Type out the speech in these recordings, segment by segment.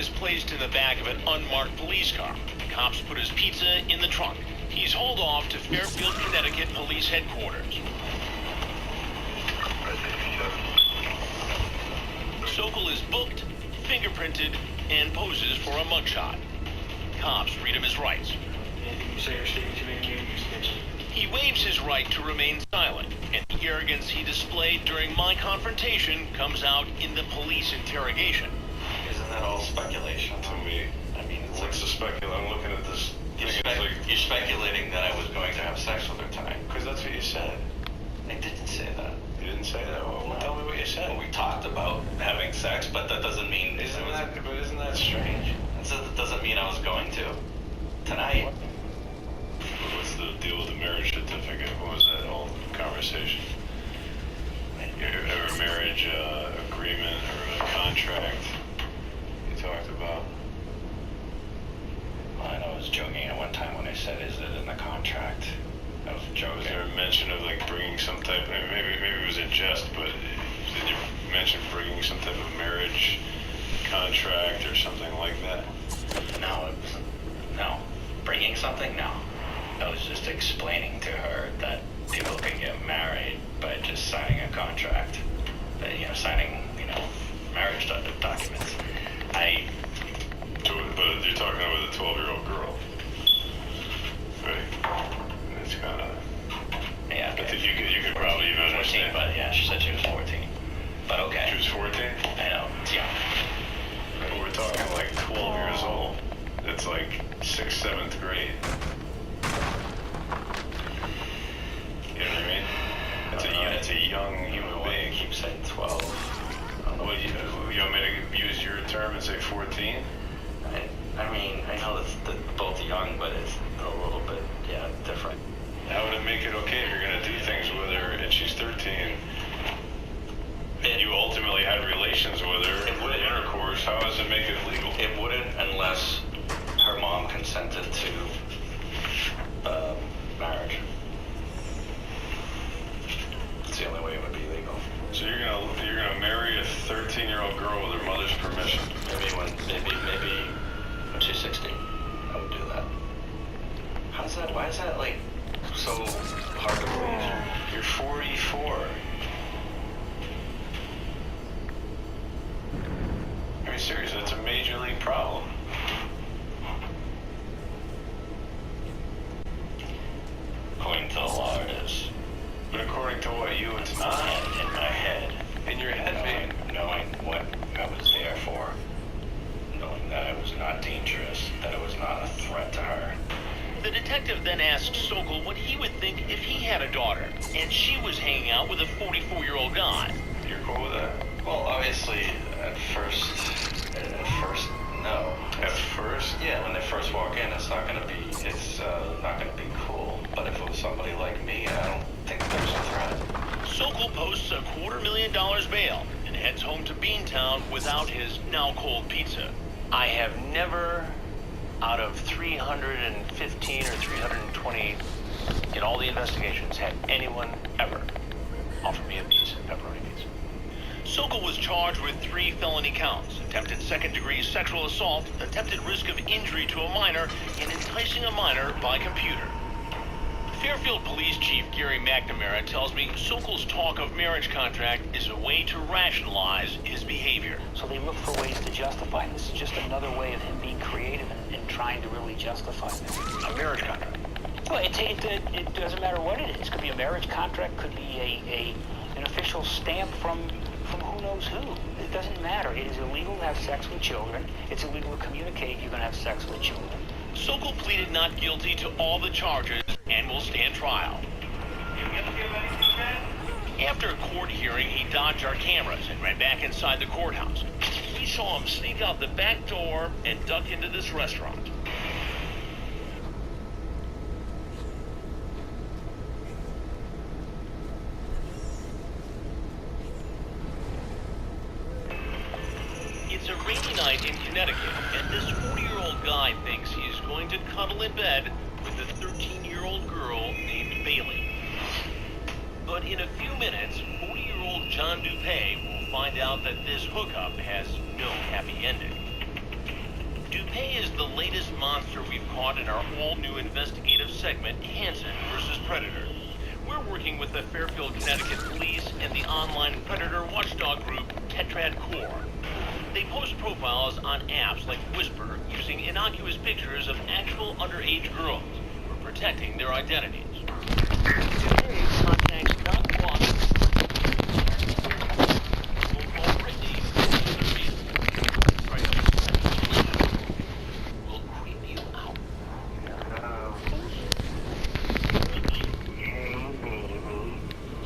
is placed in the back of an unmarked police car. Cops put his pizza in the trunk. He's hauled off to Fairfield, Connecticut Police Headquarters. Sokol is booked, fingerprinted, and poses for a mugshot. Cops read him his rights. Anything you say or state to make you snitch. He waives his right to remain silent, and the arrogance he displayed during my confrontation comes out in the police interrogation. Isn't that all speculation? To me, I mean, it's what's the speculation? I'm looking at this thing. It's like, you're speculating that I was going to have sex with her tonight. because that's what you said. I didn't say that. You didn't say that. Well, tell me what you said. Well, we talked about having sex, but that doesn't mean... Isn't that strange? That doesn't mean I was going to. Tonight. What's the deal with the marriage certificate? What was that whole conversation? Your marriage agreement or a contract you talked about? Well, I know I was joking at one time when I said, is it in the contract? I was joking. Was there a mention of like bringing some type? Maybe it was a jest, but did you mention bringing some type of marriage contract or something like that? No, it wasn't. No. Bringing something? No. I was just explaining to her that people can get married by just signing a contract. Signing, marriage documents. But you're talking about with a 12-year-old girl, right? It's kind of. Yeah. I think you could probably even 14, understand. but yeah, she said she was 14. But okay. She was 14? I know. It's young. But we're talking like 12 years old. It's like 6th, 7th grade. You know what I mean? It's a young human being. I keep saying 12. Well, you want me to use your term and say 14? I know that's both young, but it's a little bit, different. How would it make it okay if you're going to do things with her and she's 13? And you ultimately had relations with her, with intercourse, how does it make it legal? It wouldn't unless her mom consented to marriage. It's the only way it would be legal. So you're gonna marry a 13-year-old girl with her mother's permission? Maybe when she's 16, I would do that. Why is that like so hard to believe? You're 44. I mean, seriously, that's a major league problem. According to the law, it is. But according to what it's not. In my head. In your head, man. Knowing what I was there for. Knowing that I was not dangerous, that I was not a threat to her. The detective then asks Sokol what he would think if he had a daughter, and she was hanging out with a 44-year-old guy. You're cool with that? Well, obviously, at first, no. At first? Yeah, when they first walk in, it's not gonna be cool. But if it was somebody like me, I don't think there's a threat. Sokol posts $250,000 bail and heads home to Beantown without his now cold pizza. I have never, out of 315 or 320 in all the investigations, had anyone ever offer me a pizza, pepperoni pizza. Sokol was charged with 3 felony counts: attempted second-degree sexual assault, attempted risk of injury to a minor, and enticing a minor by computer. Fairfield Police Chief Gary McNamara tells me Sokol's talk of marriage contract is a way to rationalize his behavior. So they look for ways to justify this. It's just another way of him being creative and trying to really justify this. A marriage contract. Well, it doesn't matter what it is. It could be a marriage contract, could be an official stamp from who knows who. It doesn't matter. It is illegal to have sex with children. It's illegal to communicate you're going to have sex with children. Sokol pleaded not guilty to all the charges and will stand trial. After a court hearing, he dodged our cameras and ran back inside the courthouse. We saw him sneak out the back door and duck into this restaurant. It's a rainy night in Connecticut, and this 40-year-old guy thinks he is going to cuddle in bed with a 13-year-old girl named Bailey. But in a few minutes, 40-year-old John DuPay will find out that this hookup has no happy ending. DuPay is the latest monster we've caught in our all-new investigative segment, Hansen vs. Predator. We're working with the Fairfield, Connecticut police and the online predator watchdog group, Tetrad Core. They post profiles on apps like Whisper using innocuous pictures of actual underage girls. We're protecting their identities. Today, contacts not wanted. We'll call Brittany. We'll creep you out.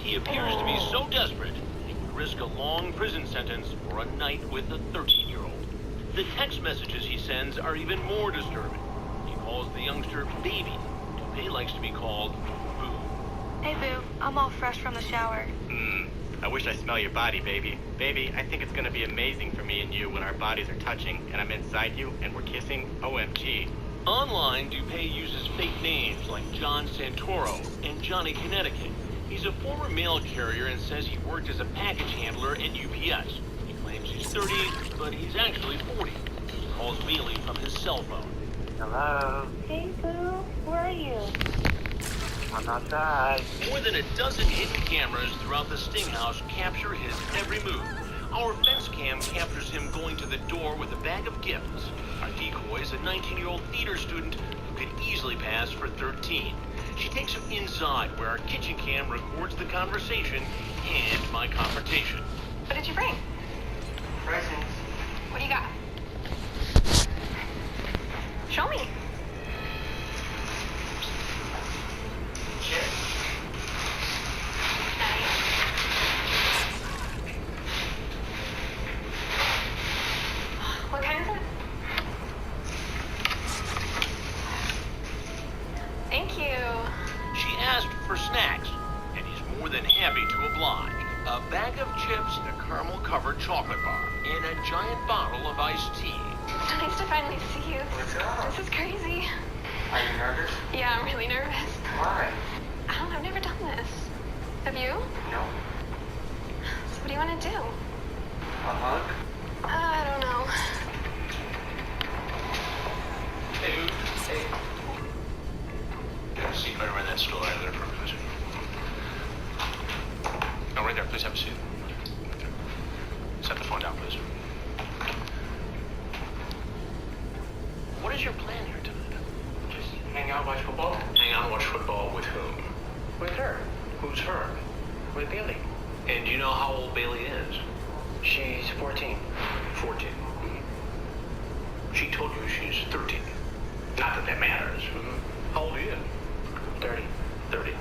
He appears to be so desperate, he would risk a long prison sentence for a night with a 13-year-old. The text messages he sends are even more disturbing. He calls the youngster Baby. DuPay likes to be called Boo. Hey, Boo. I'm all fresh from the shower. I wish I smell your body, baby. Baby, I think it's gonna be amazing for me and you when our bodies are touching and I'm inside you and we're kissing. OMG. Online, DuPay uses fake names like John Santoro and Johnny Connecticut. He's a former mail carrier and says he worked as a package handler at UPS. He claims he's 30, but he's actually 40. He calls Bailey from his cell phone. Hello? Hey, Boo. Where are you? I'm outside. More than a dozen hidden cameras throughout the Sting House capture his every move. Our fence cam captures him going to the door with a bag of gifts. Our decoy is a 19-year-old theater student who could easily pass for 13. She takes him inside where our kitchen cam records the conversation and my confrontation. What did you bring? Presents. What do you got? Show me. Chips. Nice. What kind is it? Thank you. She asked for snacks, and he's more than happy to oblige. A bag of chips, a caramel-covered chocolate bar, and a giant bottle of iced tea. Nice to finally see you. What's up? This is crazy. Are you nervous? Yeah, I'm really nervous. Why? I don't know, I've never done this. Have you? No. So what do you want to do? A hug? I don't know. Hey, dude. Hey. Got a seat right around that store over there for a visit. No, right there. Please have a seat. Right there. Set the phone down, please. What is your plan here tonight? Just hang out, watch football? Hang out and watch football with whom? With her. Who's her? With Bailey. And do you know how old Bailey is? She's 14. 14. She told you she's 13. Not that that matters. How old are you? 30. 30.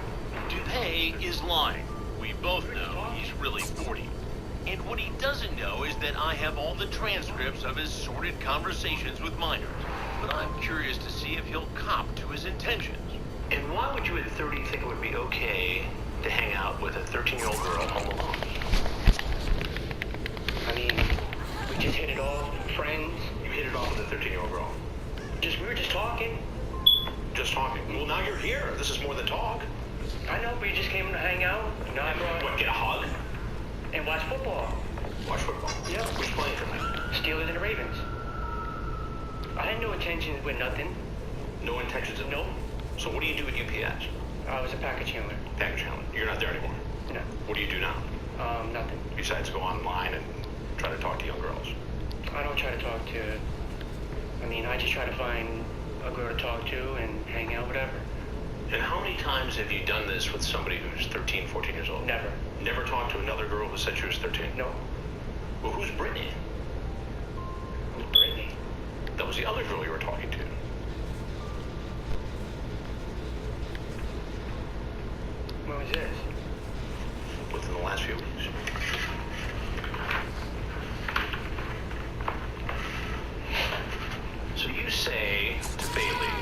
DuPay is lying. We both know he's really 40. And what he doesn't know is that I have all the transcripts of his sordid conversations with minors. But I'm curious to see if he'll cop to his intentions. And why would you at 30 think it would be okay to hang out with a 13-year-old girl home alone? I mean, we just hit it off, friends. You hit it off with a 13-year-old girl. We were just talking. Just talking. Well, now you're here. This is more than talk. I know, but you just came to hang out. No, I brought... What, get a hug? And watch football. Watch football. Yeah. Who's playing tonight? Steelers and the Ravens. I had no intentions with nothing. No intentions of... Nope. So what do you do at UPS? I was a package handler. Package handler. You're not there anymore. No. What do you do now? Nothing. Besides go online and try to talk to young girls? I don't try to talk to... I just try to find a girl to talk to and hang out, whatever. And how many times have you done this with somebody who's 13, 14 years old? Never. Never talked to another girl who said she was 13? No. Well, who's Brittany? Who's Brittany? That was the other girl you were talking to. When was this? Within the last few weeks. So you say to Bailey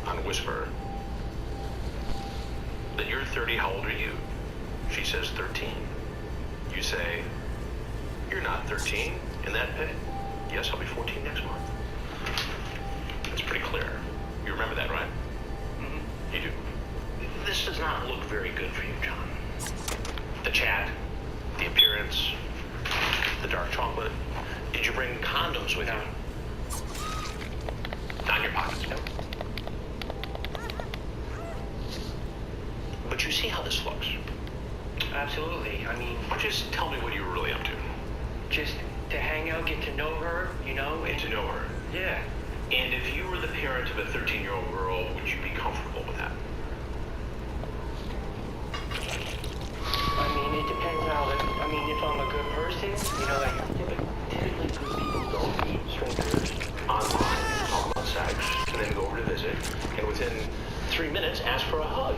on Whisper that you're 30, how old are you? She says 13. You say, you're not 13 in that pay? Yes, I'll be 14 next month. That's pretty clear. You remember that, right? Mm-hmm. You do. This does not look very good for you, John. The chat, the appearance, the dark chocolate. Did you bring condoms with you? on your pockets. Nope. But you see how this looks. Absolutely. I mean, Just tell me what you were really up to. just to hang out, get to know her, you know? Get to know her. Yeah. And if you were the parent of a 13-year-old girl, would you be comfortable with that? I mean, it depends how, I mean, if I'm a good person, you know, like, Typically, good people don't meet strangers online, talk about sex, and then go over to visit, and within 3 minutes, ask for a hug.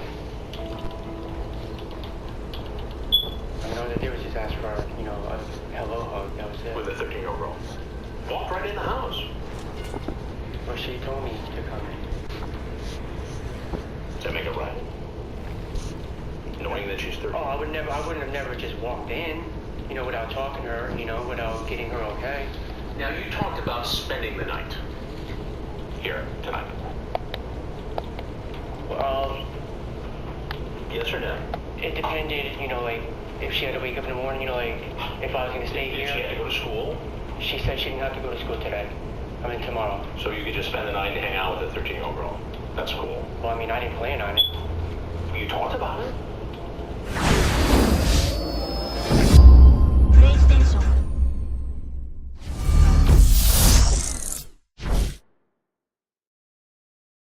I know that they was just asked for, you know, a hello hug, that was it. With a 13-year-old girl. Walk right in the house. Or she told me to come in. Does that make it right? Knowing that she's 13. Oh, I wouldn't have never just walked in, you know, without talking to her, you know, without getting her okay. Now, you talked about spending the night here tonight. Well, Yes or no? it depended, you know, like, if she had to wake up in the morning, you know, like, if I was going to stay If she had here. to go to school, She said she didn't have to go to school today. I mean, tomorrow. so you could just spend the night and hang out with a 13-year-old girl. That's cool. Well, I mean, I didn't plan on it.